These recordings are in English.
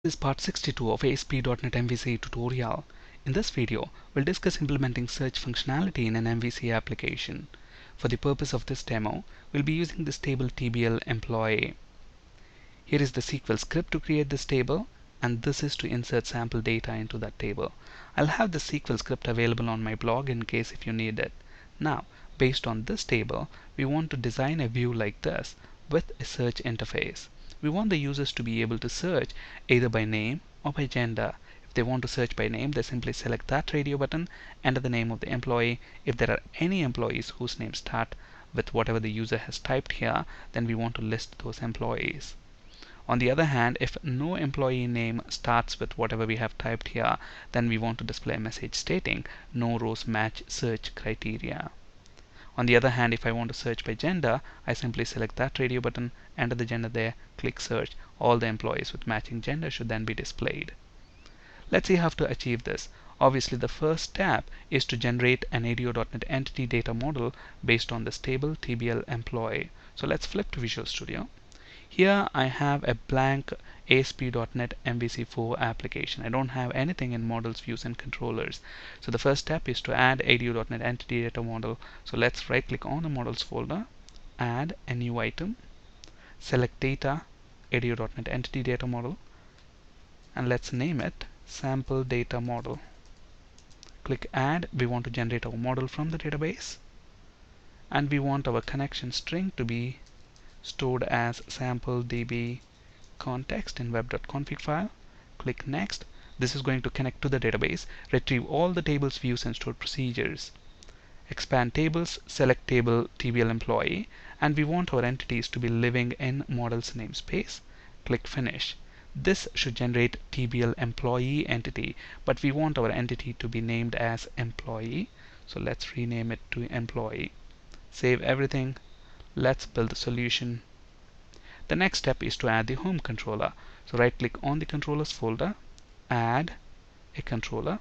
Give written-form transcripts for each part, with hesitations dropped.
This is part 62 of ASP.NET MVC tutorial. In this video, we'll discuss implementing search functionality in an MVC application. For the purpose of this demo, we'll be using this table TBL employee. Here is the SQL script to create this table, and this is to insert sample data into that table. I'll have the SQL script available on my blog in case if you need it. Now, based on this table, we want to design a view like this with a search interface. We want the users to be able to search either by name or by gender. If they want to search by name, they simply select that radio button, enter the name of the employee. If there are any employees whose names start with whatever the user has typed here, then we want to list those employees. On the other hand, if no employee name starts with whatever we have typed here, then we want to display a message stating no rows match search criteria. On the other hand, if I want to search by gender, I simply select that radio button, enter the gender there, click search. All the employees with matching gender should then be displayed. Let's see how to achieve this. Obviously, the first step is to generate an ADO.NET Entity Data Model based on this table TBL employee. So let's flip to Visual Studio. Here I have a blank ASP.NET MVC4 application. I don't have anything in models, views, and controllers. So the first step is to add ADO.NET Entity Data Model. So let's right click on the models folder, add a new item, select data, ADO.NET Entity Data Model, and let's name it Sample Data Model. Click add. We want to generate our model from the database, and we want our connection string to be stored as sample db context in web.config file. Click next. This is going to connect to the database, retrieve all the tables, views, and stored procedures. Expand tables, select table TBL employee, and we want our entities to be living in models namespace. Click finish. This should generate TBL employee entity, but we want our entity to be named as employee, so let's rename it to employee. Save everything. Let's build the solution. The next step is to add the home controller. So right click on the controllers folder, add a controller,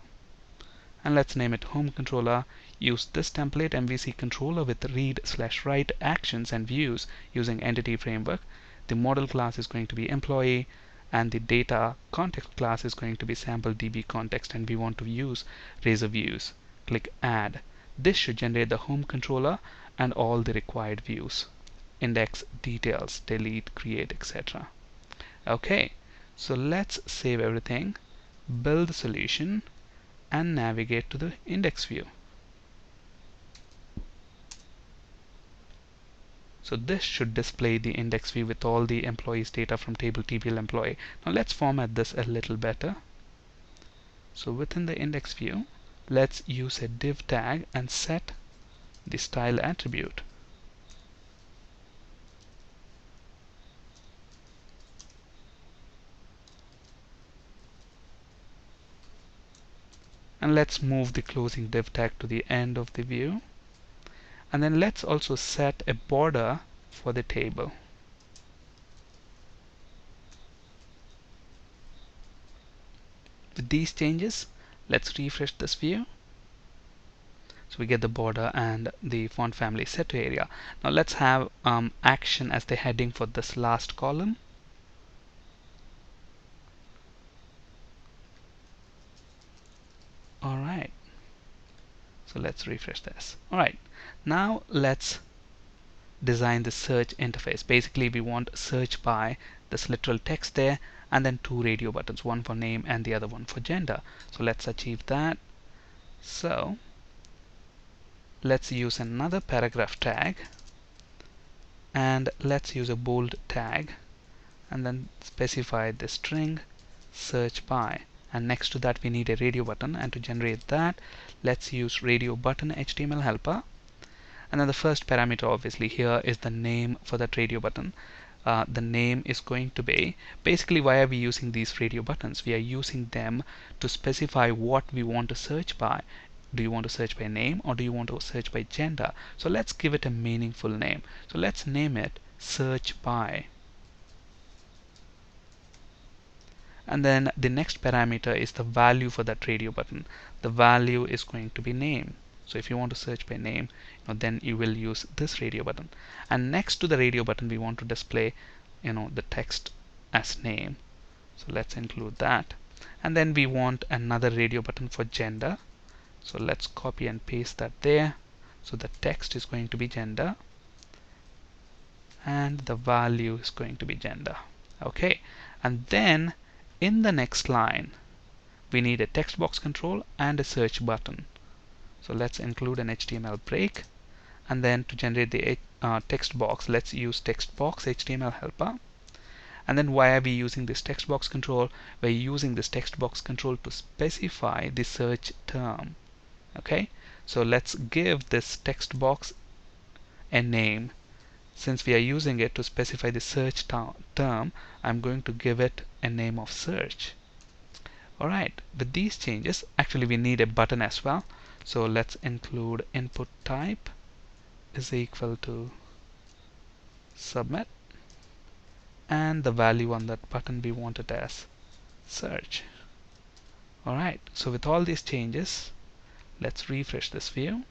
and let's name it home controller. Use this template MVC controller with read/write actions and views using entity framework. The model class is going to be employee, and the data context class is going to be sample db context, and we want to use razor views. Click add. This should generate the home controller and all the required views: index, details, delete, create, etc. Okay, so let's save everything, build the solution, and navigate to the index view. So this should display the index view with all the employees data from table TBL employee. Now let's format this a little better. So within the index view, let's use a div tag and set the style attribute. And let's move the closing div tag to the end of the view. And then let's also set a border for the table. With these changes, let's refresh this view. So we get the border and the font family set to area. Now let's have action as the heading for this last column. Alright, so let's refresh this. Alright, now let's design the search interface. Basically, we want search by this literal text there, and then two radio buttons, one for name and the other one for gender. So let's achieve that. So let's use another paragraph tag, and let's use a bold tag, and then specify the string search by, and next to that we need a radio button, and to generate that let's use radio button HTML helper. And then the first parameter obviously here is the name for that radio button. The name is going to be, basically, why are we using these radio buttons? We are using them to specify what we want to search by. Do you want to search by name, or do you want to search by gender? So let's give it a meaningful name. So let's name it search by. And then the next parameter is the value for that radio button. The value is going to be name. So if you want to search by name, then you will use this radio button. And next to the radio button, we want to display the text as name. So let's include that. And then we want another radio button for gender. So let's copy and paste that there. So the text is going to be gender and the value is going to be gender. Okay, and then in the next line we need a text box control and a search button. So let's include an HTML break, and then to generate the text box, let's use text box HTML helper. And then why are we using this text box control? We're using this text box control to specify the search term. Okay, so let's give this text box a name. Since we are using it to specify the search term, I'm going to give it a name of search. Alright, with these changes, actually we need a button as well. So let's include input type is equal to submit, and the value on that button we want it as search. Alright, so with all these changes, let's refresh this view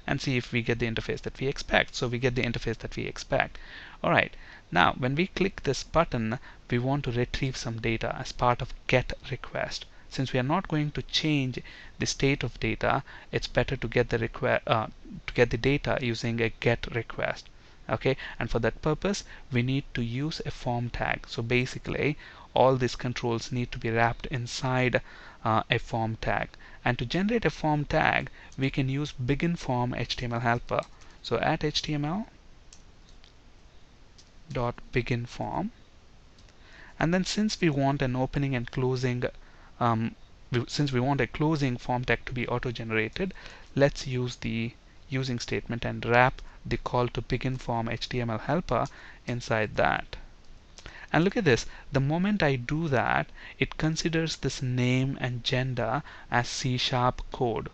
and see if we get the interface that we expect. So we get the interface that we expect. Alright, now when we click this button, we want to retrieve some data as part of get request. Since we are not going to change the state of data, it's better to get the data using a get request. Okay, and for that purpose we need to use a form tag. So basically all these controls need to be wrapped inside a form tag. And to generate a form tag, we can use begin form HTML helper. So at HTML dot begin form, and then since we want an opening and closing since we want a closing form tag to be auto generated, let's use the using statement and wrap the call to begin form HTML helper inside that. And look at this, the moment I do that, it considers this name and gender as C# code.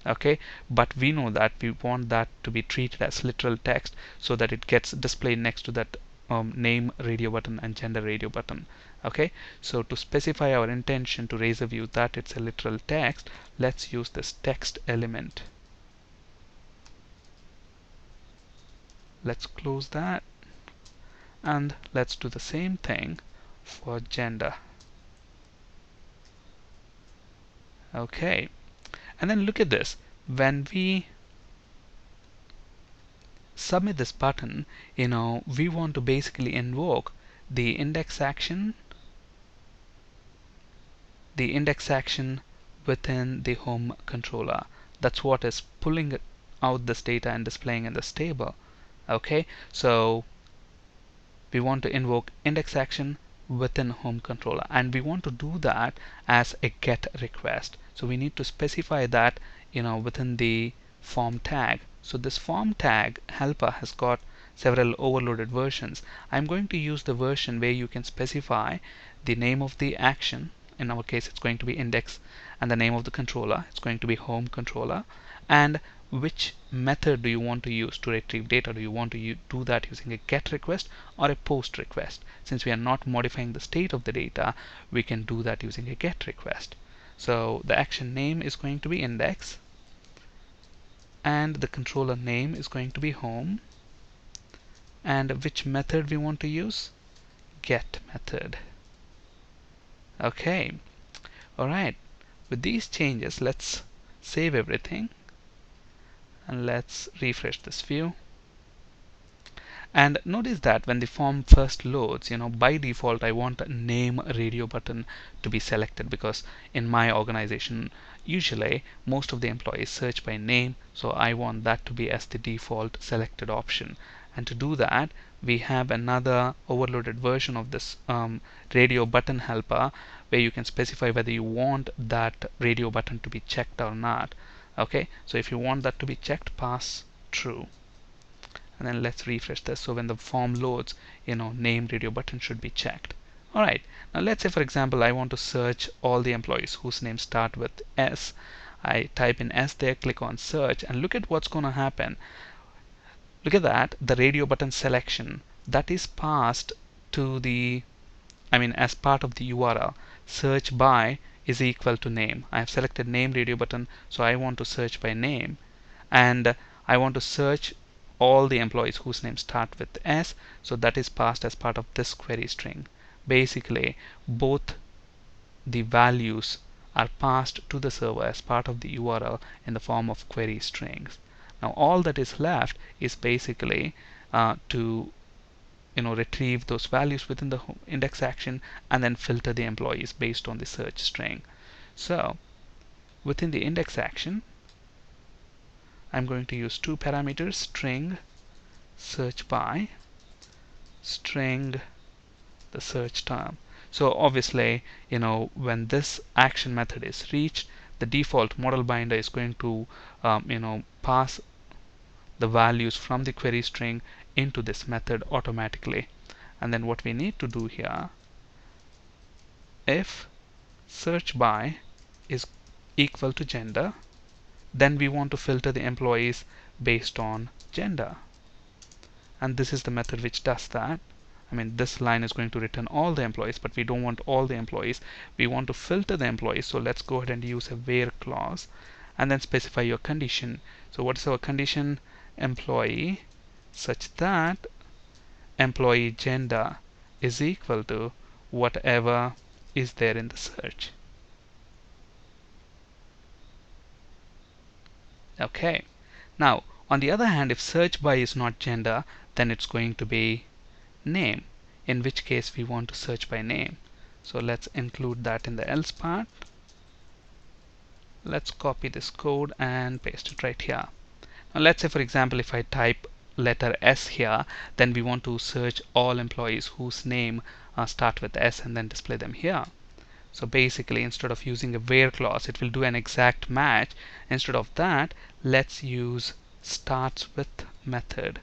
Okay, but we know that we want that to be treated as literal text so that it gets displayed next to that name radio button and gender radio button. Okay, so to specify our intention to raise a view that it's a literal text, let's use this text element. Let's close that, and let's do the same thing for gender. Okay, and then look at this, when we submit this button, we want to basically invoke the index action within the home controller. That's what is pulling out this data and displaying in this table. Okay, so we want to invoke index action within home controller, and we want to do that as a get request. So we need to specify that within the form tag. So this form tag helper has got several overloaded versions. I'm going to use the version where you can specify the name of the action. In our case it's going to be index, and the name of the controller, it's going to be home controller, and which method do you want to use to retrieve data. Do you want to do that using a get request or a post request? Since we are not modifying the state of the data, we can do that using a get request. So the action name is going to be index, and the controller name is going to be home, and which method we want to use? Get method. Okay, alright, with these changes let's save everything and let's refresh this view. And notice that when the form first loads, by default I want a name radio button to be selected, because in my organization usually most of the employees search by name, so I want that to be as the default selected option. And to do that, we have another overloaded version of this radio button helper where you can specify whether you want that radio button to be checked or not. Okay, so if you want that to be checked, pass true. And then let's refresh this. So when the form loads, name radio button should be checked. Alright, now let's say for example I want to search all the employees whose names start with S. I type in S there, click on search, and look at what's going to happen. Look at that, the radio button selection that is passed to the, as part of the URL, search by is equal to name. I have selected name radio button, so I want to search by name, and I want to search all the employees whose names start with S, so that is passed as part of this query string. basically both the values are passed to the server as part of the URL in the form of query strings. Now all that is left is basically to retrieve those values within the index action and then filter the employees based on the search string. So within the index action, I'm going to use two parameters, string search by, string the search term. So obviously, when this action method is reached, the default model binder is going to pass the values from the query string into this method automatically. And then what we need to do here, if search by is equal to gender, then we want to filter the employees based on gender. And this is the method which does that. I mean, this line is going to return all the employees, but we don't want all the employees. We want to filter the employees. So let's go ahead and use a where clause and then specify your condition. So what is our condition? Employee such that employee gender is equal to whatever is there in the search. Okay. Now, on the other hand, if search by is not gender, then it's going to be name, in which case we want to search by name. So let's include that in the else part. Let's copy this code and paste it right here. Now let's say, for example, if I type letter S here, then we want to search all employees whose name start with S and then display them here. So basically, instead of using a where clause, it will do an exact match. Instead of that, let's use starts with method.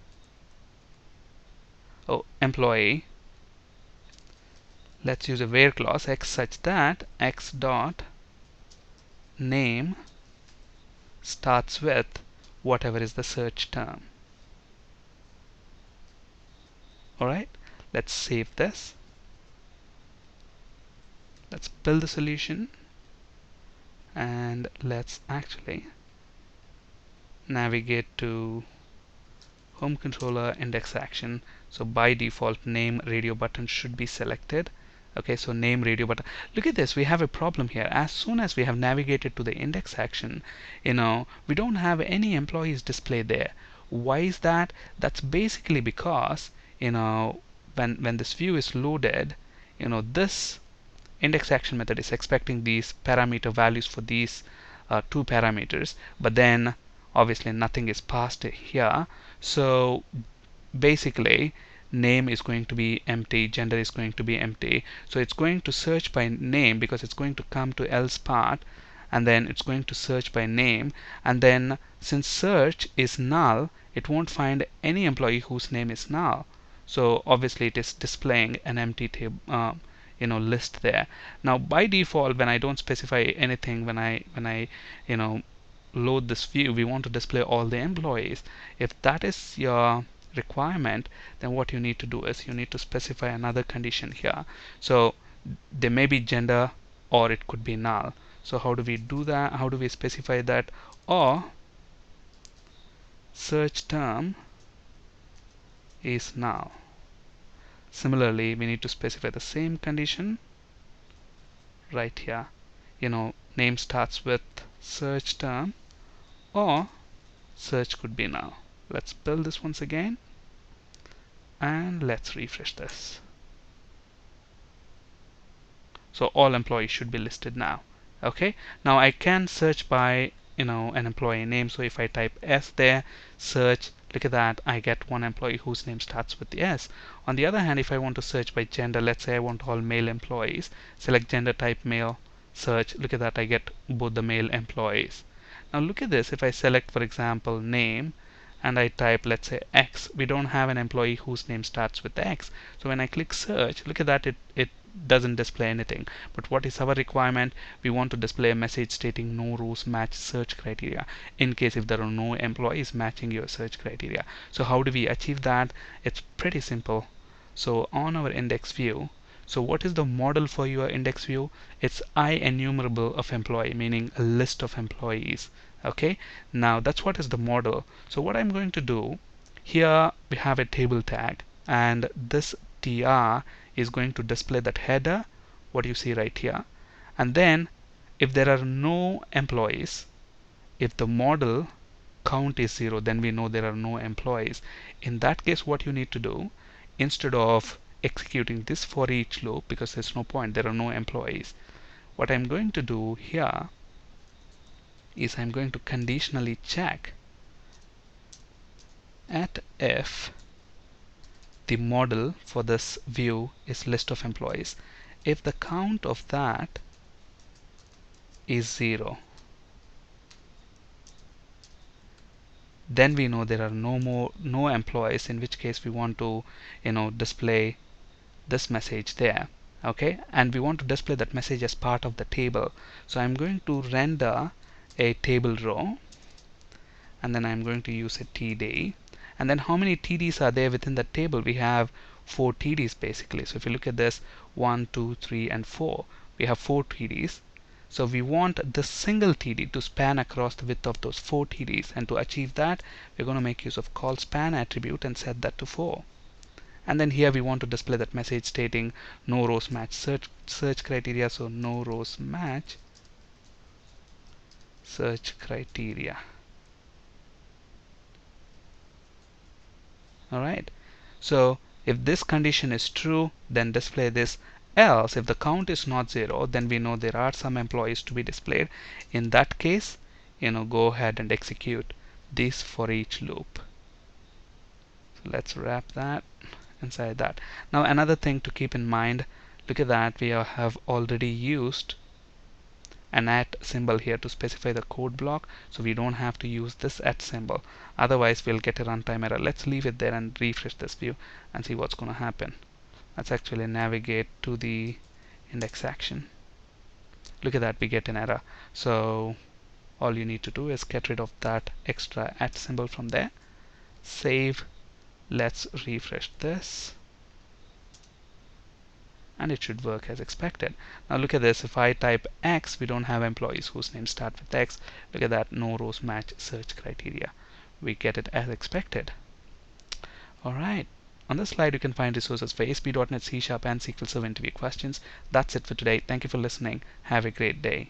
Oh, employee. Let's use a where clause x such that x dot name starts with whatever is the search term. Alright, let's save this. Let's build the solution and let's actually navigate to home controller index action. So by default, name radio button should be selected. Okay, so name radio button. Look at this, we have a problem here. As soon as we have navigated to the index action, we don't have any employees displayed there. Why is that? That's basically because when this view is loaded, this index action method is expecting these parameter values for these two parameters, but then obviously nothing is passed here. So basically, name is going to be empty, gender is going to be empty. So it's going to search by name because it's going to come to else part, and then it's going to search by name, and then since search is null, it won't find any employee whose name is null. So obviously it is displaying an empty table list there. Now by default, when I don't specify anything, when I load this view, we want to display all the employees. If that is your requirement, then what you need to do is you need to specify another condition here. So there may be gender or it could be null. So how do we do that? How do we specify that? Or search term is null. Similarly, we need to specify the same condition right here. Name starts with search term or search could be null. Let's build this once again and let's refresh this. So all employees should be listed now. Okay, now I can search by an employee name. So if I type S there, search, look at that, I get one employee whose name starts with the S. On the other hand, if I want to search by gender, let's say I want all male employees, select gender type male, search, look at that, I get both the male employees. Now look at this, if I select, for example, name, and I type, let's say, X, we don't have an employee whose name starts with X. So when I click search, look at that, it doesn't display anything. But what is our requirement? We want to display a message stating no rows match search criteria, in case if there are no employees matching your search criteria. So how do we achieve that? It's pretty simple. So on our index view, so what is the model for your index view? It's IEnumerable of employee, meaning a list of employees. Okay, now that's what is the model. So what I'm going to do, here we have a table tag, and this tr is going to display that header, what you see right here. And then if there are no employees, if the model count is 0, then we know there are no employees. In that case, what you need to do, instead of executing this for each loop, because there's no point, there are no employees, what I'm going to do here is I'm going to conditionally check at if the model for this view is list of employees. If the count of that is 0, then we know there are no employees, in which case we want to display this message there. Okay, and we want to display that message as part of the table. So I'm going to render a table row, and then I'm going to use a td. And then how many TDs are there within that table? We have 4 TDs basically. So if you look at this, 1, 2, 3, and 4, we have 4 TDs. So we want this single TD to span across the width of those 4 TDs, and to achieve that, we're going to make use of call span attribute and set that to 4. And then here we want to display that message stating no rows match search criteria. So no rows match search criteria. Alright, so if this condition is true, then display this. Else, if the count is not 0, then we know there are some employees to be displayed. In that case, go ahead and execute this for each loop. So let's wrap that inside that. Now another thing to keep in mind, look at that, we have already used an @ symbol here to specify the code block, so we don't have to use this @ symbol, otherwise we'll get a runtime error. Let's leave it there and refresh this view and see what's going to happen. Let's actually navigate to the index action. Look at that, we get an error. So all you need to do is get rid of that extra @ symbol from there, save, let's refresh this, and it should work as expected. Now look at this, if I type X, we don't have employees whose names start with X. Look at that, no rows match search criteria. We get it as expected. Alright, on this slide you can find resources for ASP.NET, C# and SQL Server interview questions. That's it for today. Thank you for listening. Have a great day.